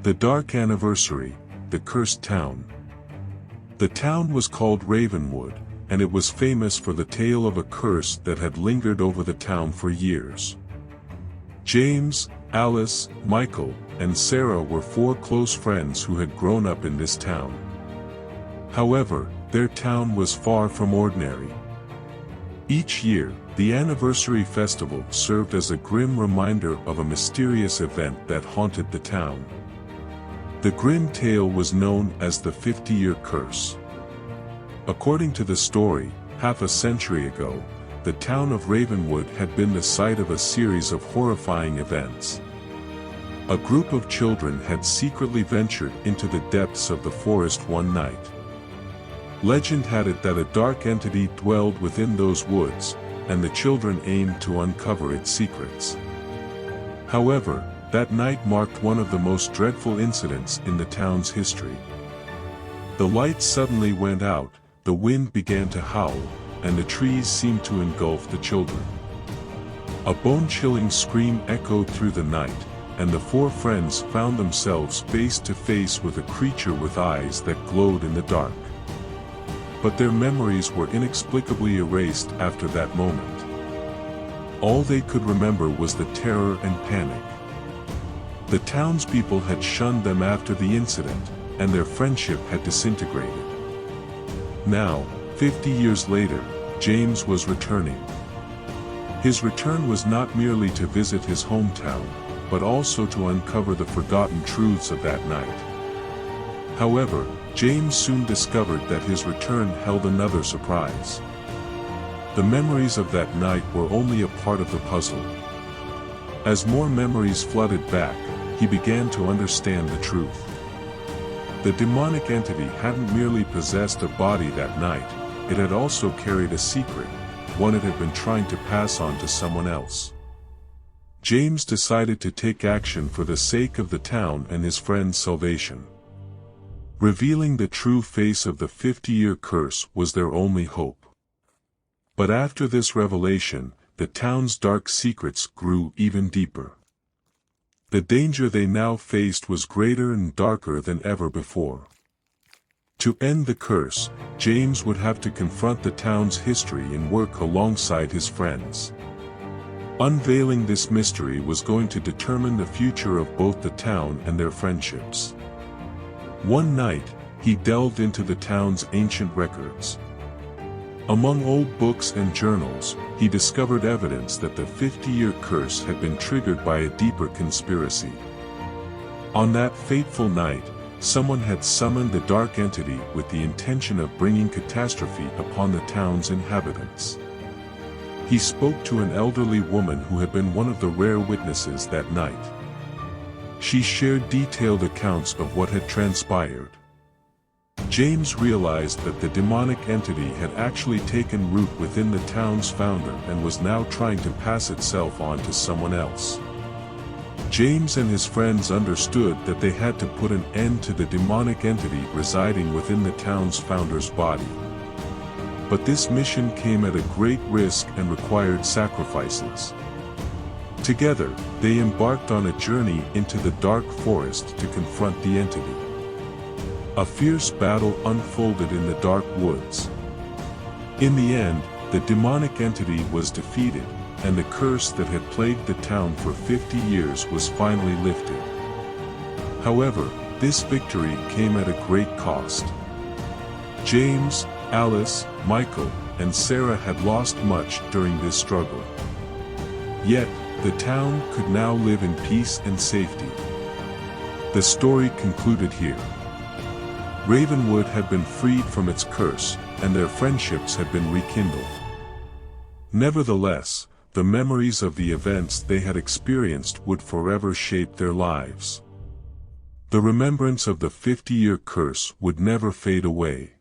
The Dark Anniversary, the Cursed Town. The town was called Ravenwood, and it was famous for the tale of a curse that had lingered over the town for years. James, Alice, Michael, and Sarah were four close friends who had grown up in this town. However, their town was far from ordinary. Each year, the anniversary festival served as a grim reminder of a mysterious event that haunted the town. The grim tale was known as the 50-year curse. According to the story, half a century ago, the town of Ravenwood had been the site of a series of horrifying events. A group of children had secretly ventured into the depths of the forest one night. Legend had it that a dark entity dwelled within those woods, and the children aimed to uncover its secrets. However, that night marked one of the most dreadful incidents in the town's history. The lights suddenly went out, the wind began to howl, and the trees seemed to engulf the children. A bone-chilling scream echoed through the night, and the four friends found themselves face to face with a creature with eyes that glowed in the dark. But their memories were inexplicably erased after that moment. All they could remember was the terror and panic. The townspeople had shunned them after the incident, and their friendship had disintegrated. Now, 50 years later, James was returning. His return was not merely to visit his hometown, but also to uncover the forgotten truths of that night. However, James soon discovered that his return held another surprise. The memories of that night were only a part of the puzzle. As more memories flooded back, he began to understand the truth. The demonic entity hadn't merely possessed a body that night, it had also carried a secret, one it had been trying to pass on to someone else. James decided to take action for the sake of the town and his friend's salvation. Revealing the true face of the 50-year curse was their only hope. But after this revelation, the town's dark secrets grew even deeper. The danger they now faced was greater and darker than ever before. To end the curse, James would have to confront the town's history and work alongside his friends. Unveiling this mystery was going to determine the future of both the town and their friendships. One night, he delved into the town's ancient records. Among old books and journals, he discovered evidence that the 50-year curse had been triggered by a deeper conspiracy. On that fateful night, someone had summoned the dark entity with the intention of bringing catastrophe upon the town's inhabitants. He spoke to an elderly woman who had been one of the rare witnesses that night. She shared detailed accounts of what had transpired. James realized that the demonic entity had actually taken root within the town's founder and was now trying to pass itself on to someone else. James and his friends understood that they had to put an end to the demonic entity residing within the town's founder's body. But this mission came at a great risk and required sacrifices. Together, they embarked on a journey into the dark forest to confront the entity. A fierce battle unfolded in the dark woods. In the end, the demonic entity was defeated, and the curse that had plagued the town for 50 years was finally lifted. However, this victory came at a great cost. James, Alice, Michael, and Sarah had lost much during this struggle. Yet, the town could now live in peace and safety. The story concluded here. Ravenwood had been freed from its curse, and their friendships had been rekindled. Nevertheless, the memories of the events they had experienced would forever shape their lives. The remembrance of the 50-year curse would never fade away.